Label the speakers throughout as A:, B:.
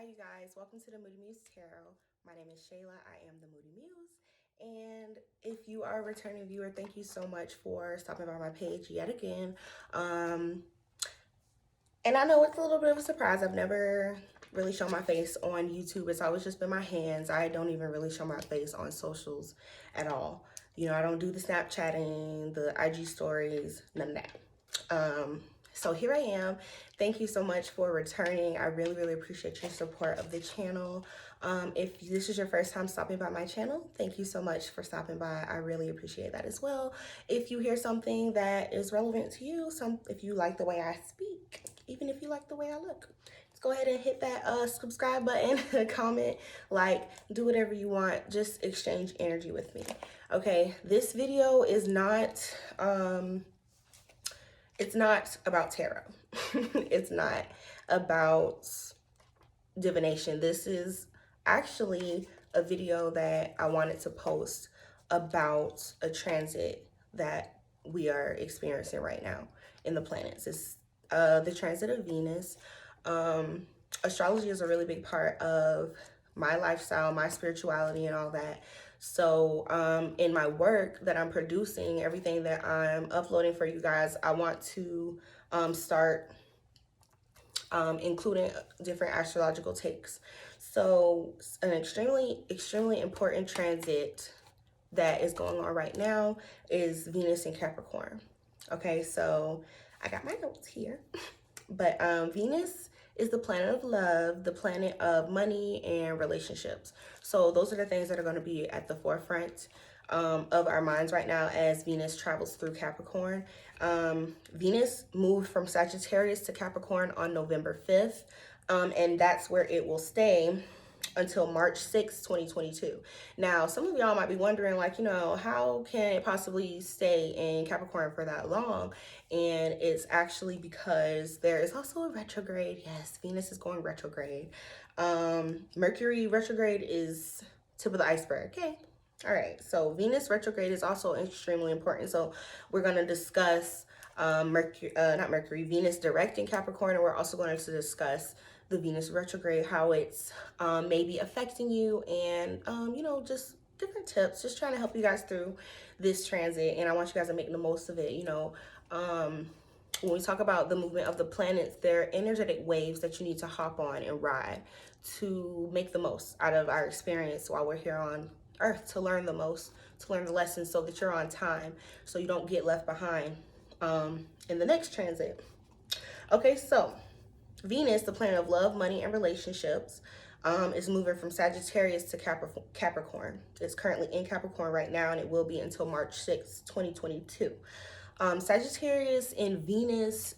A: you guys, welcome to the Moody Muse Tarot. My name is Shayla, I am the Moody Muse, and if you are a returning viewer, thank you so much for stopping by my page yet again. And I know it's a little bit of a surprise. I've never really shown my face on YouTube. It's always just been my hands. I don't even really show my face on socials at all. You know, I don't do the Snapchatting, the IG stories, none of that. So here I am. Thank you so much for returning. I really appreciate your support of the channel. If this is your first time stopping by my channel, thank you so much for stopping by. I really appreciate that as well. If you hear something that is relevant to you, if you like the way I speak, even if you like the way I look, just go ahead and hit that subscribe button, comment, like, do whatever you want. Just exchange energy with me. Okay, this video is not it's not about tarot. It's not about divination. This is actually a video that I wanted to post about a transit that we are experiencing right now in the planets. It's the transit of Venus. Astrology is a really big part of my lifestyle, my spirituality, and all that. So in my work that I'm producing, everything that I'm uploading for you guys, I want to start including different astrological takes. So an extremely important transit that is going on right now is Venus in Capricorn. Okay, so I got my notes here. But Venus is the planet of love, the planet of money and relationships. So those are the things that are going to be at the forefront of our minds right now as Venus travels through Capricorn. Venus moved from Sagittarius to Capricorn on November 5th, and that's where it will stay until March 6th, 2022. Now, some of y'all might be wondering, like, you know, how can it possibly stay in Capricorn for that long? And it's actually because there is also a retrograde. Yes, Venus is going retrograde. Mercury retrograde is tip of the iceberg, okay? All right, so Venus retrograde is also extremely important. So we're going to discuss Venus direct in Capricorn, and we're also going to discuss the Venus retrograde, how it's maybe affecting you, and you know, just different tips, just trying to help you guys through this transit. And I want you guys to make the most of it. You know, when we talk about the movement of the planets, they're energetic waves that you need to hop on and ride to make the most out of our experience while we're here on Earth, to learn the most, to learn the lessons, so that you're on time, so you don't get left behind in the next transit. Okay, so Venus, the planet of love, money, and relationships, is moving from Sagittarius to Capricorn. It's currently in Capricorn right now, and it will be until March 6th, 2022. Sagittarius and Venus,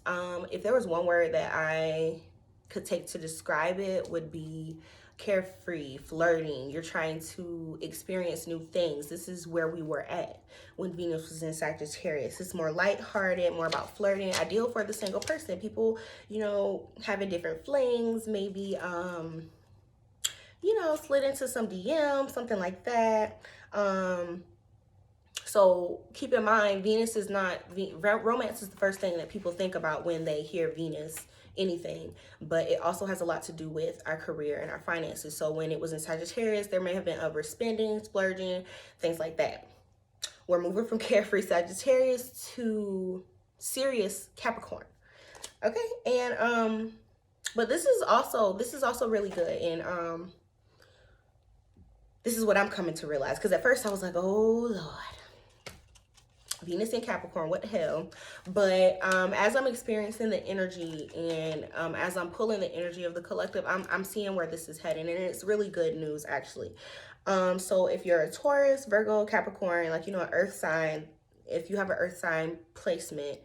A: if there was one word that I could take to describe it, would be carefree, flirting. You're trying to experience new things. This is where we were at when Venus was in Sagittarius. It's more lighthearted, more about flirting, ideal for the single person. People, you know, having different flings, maybe, you know, slid into some DM, something like that. So keep in mind, Venus is not, romance is the first thing that people think about when they hear Venus, anything, but it also has a lot to do with our career and our finances. So when it was in Sagittarius, there may have been overspending, splurging, things like that. We're moving from carefree Sagittarius to serious Capricorn. Okay, and but this is also really good, and this is what I'm coming to realize, because at first I was like, oh Lord, Venus in Capricorn, what the hell? But as I'm experiencing the energy, and as I'm pulling the energy of the collective, I'm seeing where this is heading, and it's really good news, actually. So if you're a Taurus, Virgo, Capricorn, like, you know, an earth sign, if you have an earth sign placement,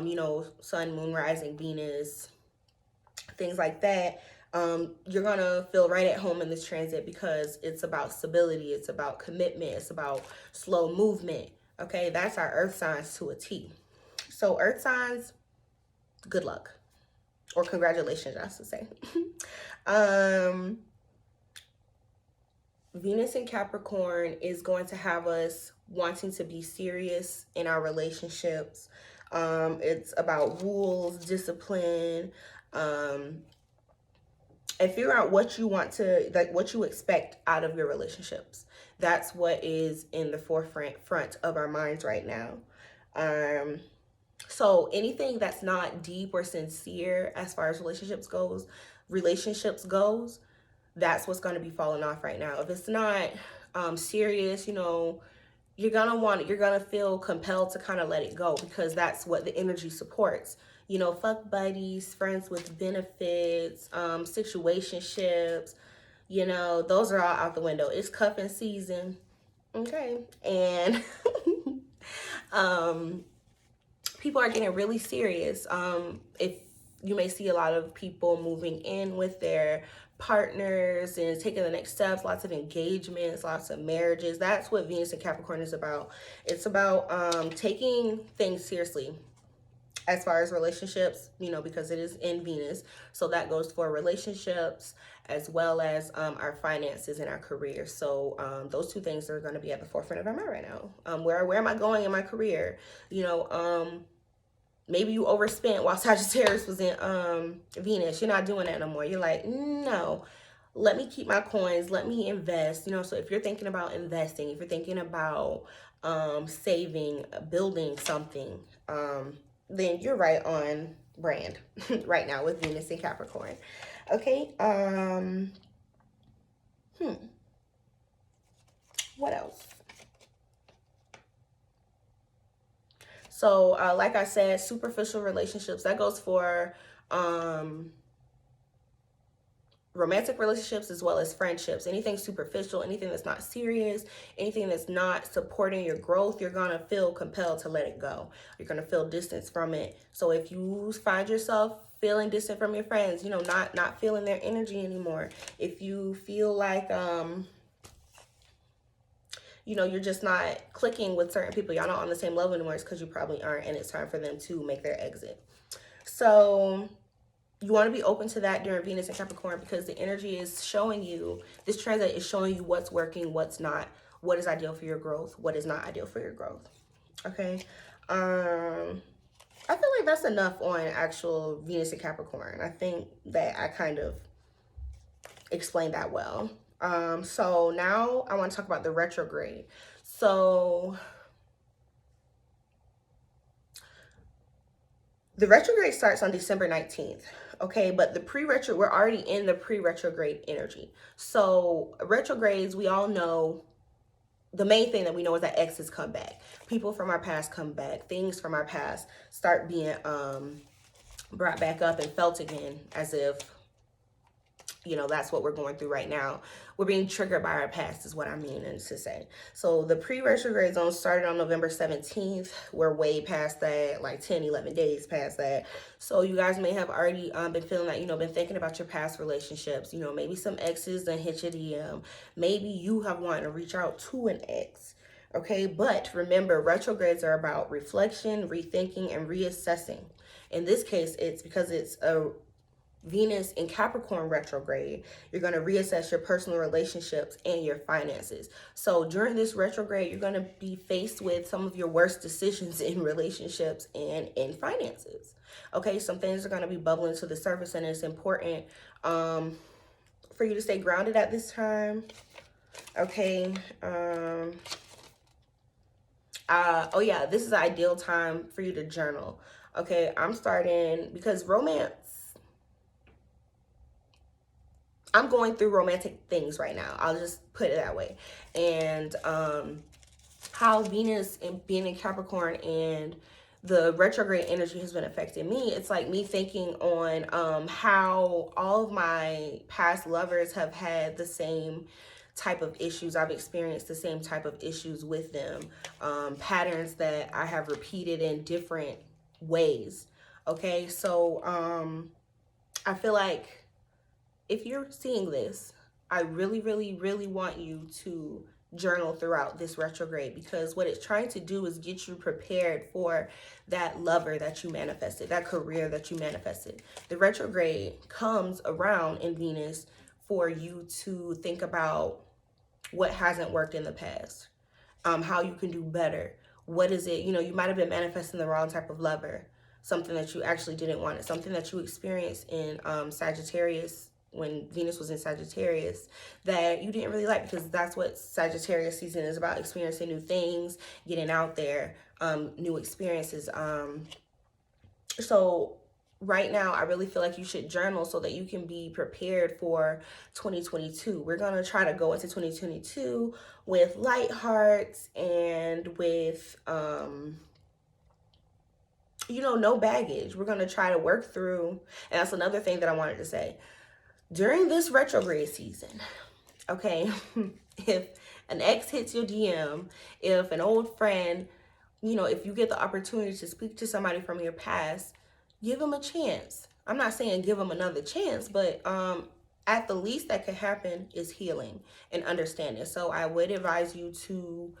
A: you know, sun, moon, rising, Venus, things like that, you're gonna feel right at home in this transit, because it's about stability, it's about commitment, it's about slow movement. Okay, that's our earth signs to a T. So earth signs, good luck, or congratulations, I should say. Venus in Capricorn is going to have us wanting to be serious in our relationships. It's about rules, discipline, and figure out what you want to, like, what you expect out of your relationships. That's what is in the front of our minds right now. So anything that's not deep or sincere as far as relationships goes, that's what's going to be falling off right now. If it's not serious, you're gonna feel compelled to kind of let it go, because that's what the energy supports. Fuck buddies, friends with benefits, situationships, those are all out the window. It's cuffing season. Okay. And people are getting really serious. If you may see a lot of people moving in with their partners and taking the next steps, lots of engagements, lots of marriages. That's what Venus and Capricorn is about. It's about taking things seriously as far as relationships, because it is in Venus. So that goes for relationships as well as our finances and our career. So those two things are going to be at the forefront of our mind right now. Where am I going in my career? Maybe you overspent while Sagittarius was in Venus. You're not doing that no more. You're like, no, let me keep my coins. Let me invest. So if you're thinking about investing, if you're thinking about saving, building something, then you're right on brand right now with Venus and Capricorn. Okay. What else? So, like I said, superficial relationships, that goes for romantic relationships as well as friendships. Anything superficial, anything that's not serious, anything that's not supporting your growth, you're going to feel compelled to let it go. You're going to feel distance from it. So if you find yourself feeling distant from your friends, not feeling their energy anymore, if you feel like you're just not clicking with certain people, y'all not on the same level anymore, it's because you probably aren't, and it's time for them to make their exit. So you want to be open to that during Venus and Capricorn, because the energy is showing you, this transit is showing you what's working, what's not, what is ideal for your growth, what is not ideal for your growth. Okay. I feel like that's enough on actual Venus and Capricorn. I think that I kind of explained that well. So now I want to talk about the retrograde. So the retrograde starts on December 19th. Okay, but we're already in the pre-retrograde energy. So retrogrades, we all know, the main thing that we know is that exes come back. People from our past come back. Things from our past start being brought back up and felt again, as if that's what we're going through right now. We're being triggered by our past is what I mean to say. So the pre-retrograde zone started on November 17th. We're way past that, like 10, 11 days past that. So you guys may have already been feeling that, been thinking about your past relationships. Maybe some exes done hit your DM. Maybe you have wanted to reach out to an ex. Okay, but remember, retrogrades are about reflection, rethinking, and reassessing. In this case, it's because it's a Venus in Capricorn retrograde. You're going to reassess your personal relationships and your finances. So during this retrograde, you're going to be faced with some of your worst decisions in relationships and in finances. Okay, some things are going to be bubbling to the surface, and it's important for you to stay grounded at this time. Okay. Oh yeah, this is the ideal time for you to journal. Okay, I'm starting, because I'm going through romantic things right now. I'll just put it that way. And how Venus and being in Capricorn and the retrograde energy has been affecting me. It's like me thinking on how all of my past lovers have had the same type of issues. I've experienced the same type of issues with them. Patterns that I have repeated in different ways. Okay, so I feel like if you're seeing this, I really, really, really want you to journal throughout this retrograde, because what it's trying to do is get you prepared for that lover that you manifested, that career that you manifested. The retrograde comes around in Venus for you to think about what hasn't worked in the past, how you can do better. What is it? You might have been manifesting the wrong type of lover, something that you actually didn't want, something that you experienced in Sagittarius when Venus was in Sagittarius, that you didn't really like, because that's what Sagittarius season is about: experiencing new things, getting out there, new experiences. So right now, I really feel like you should journal so that you can be prepared for 2022. We're going to try to go into 2022 with light hearts and with, no baggage. We're going to try to work through, and that's another thing that I wanted to say. During this retrograde season, okay, if an ex hits your DM, if an old friend, if you get the opportunity to speak to somebody from your past, give them a chance. I'm not saying give them another chance, but at the least that could happen is healing and understanding. So I would advise you to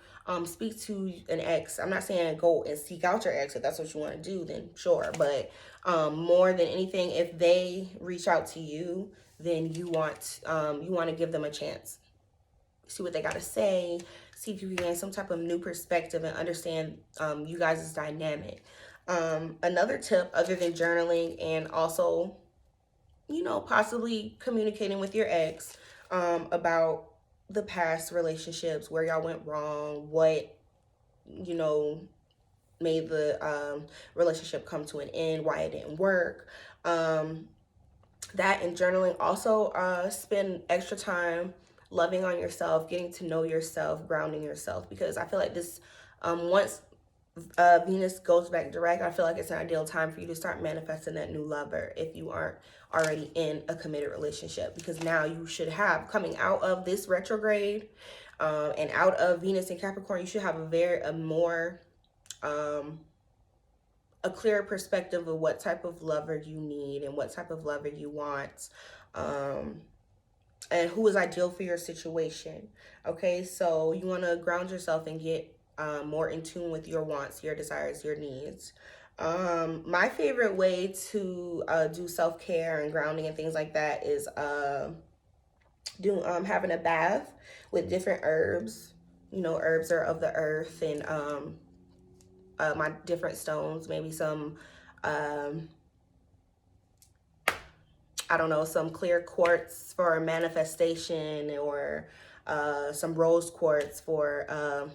A: speak to an ex. I'm not saying go and seek out your ex. If that's what you want to do, then sure. But more than anything, if they reach out to you, then you want to give them a chance. See what they got to say. See if you can gain some type of new perspective and understand you guys' dynamic. Another tip, other than journaling and also, possibly communicating with your ex about the past relationships, where y'all went wrong, what, made the relationship come to an end, why it didn't work. That and journaling. Also, spend extra time loving on yourself, getting to know yourself, grounding yourself, because I feel like this, once Venus goes back direct, I feel like it's an ideal time for you to start manifesting that new lover if you aren't already in a committed relationship, because now you should have, coming out of this retrograde and out of Venus in Capricorn, you should have a more a clearer perspective of what type of lover you need and what type of lover you want, and who is ideal for your situation. Okay, so you want to ground yourself and get more in tune with your wants, your desires, your needs. My favorite way to do self-care and grounding and things like that is having a bath with different herbs. Herbs are of the earth, and my different stones, maybe some I don't know, some clear quartz for manifestation, or some rose quartz for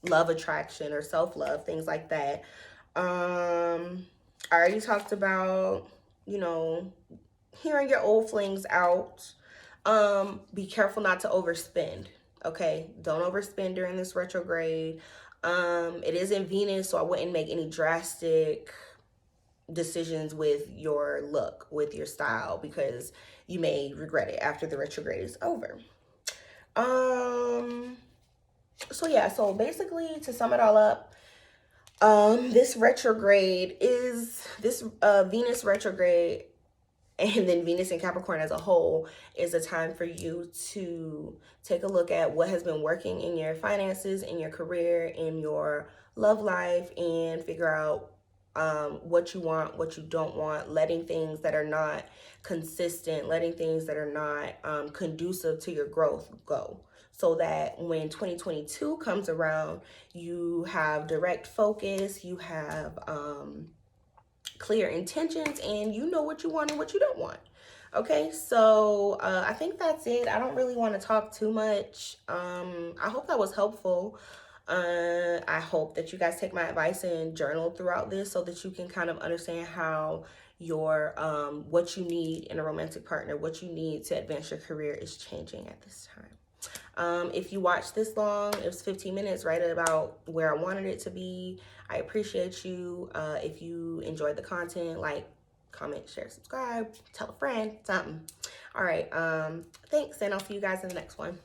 A: love attraction or self-love, things like that. I already talked about, hearing your old flings out. Be careful not to overspend. Okay, don't overspend during this retrograde. It is in Venus, so I wouldn't make any drastic decisions with your look, with your style, because you may regret it after the retrograde is over. So yeah, so basically, to sum it all up, this retrograde is this Venus retrograde, and then Venus and Capricorn as a whole, is a time for you to take a look at what has been working in your finances, in your career, in your love life, and figure out what you want, what you don't want, letting things that are not consistent, letting things that are not conducive to your growth go, so that when 2022 comes around, you have direct focus, you have clear intentions, and you know what you want and what you don't want. Okay, so I think that's it. I don't really want to talk too much. I hope that was helpful. I hope that you guys take my advice and journal throughout this, so that you can kind of understand how your what you need in a romantic partner, what you need to advance your career, is changing at this time. If you watched this long, it was 15 minutes, right at about where I wanted it to be. I appreciate you. If you enjoyed the content, like, comment, share, subscribe, tell a friend, something. All right, thanks, and I'll see you guys in the next one.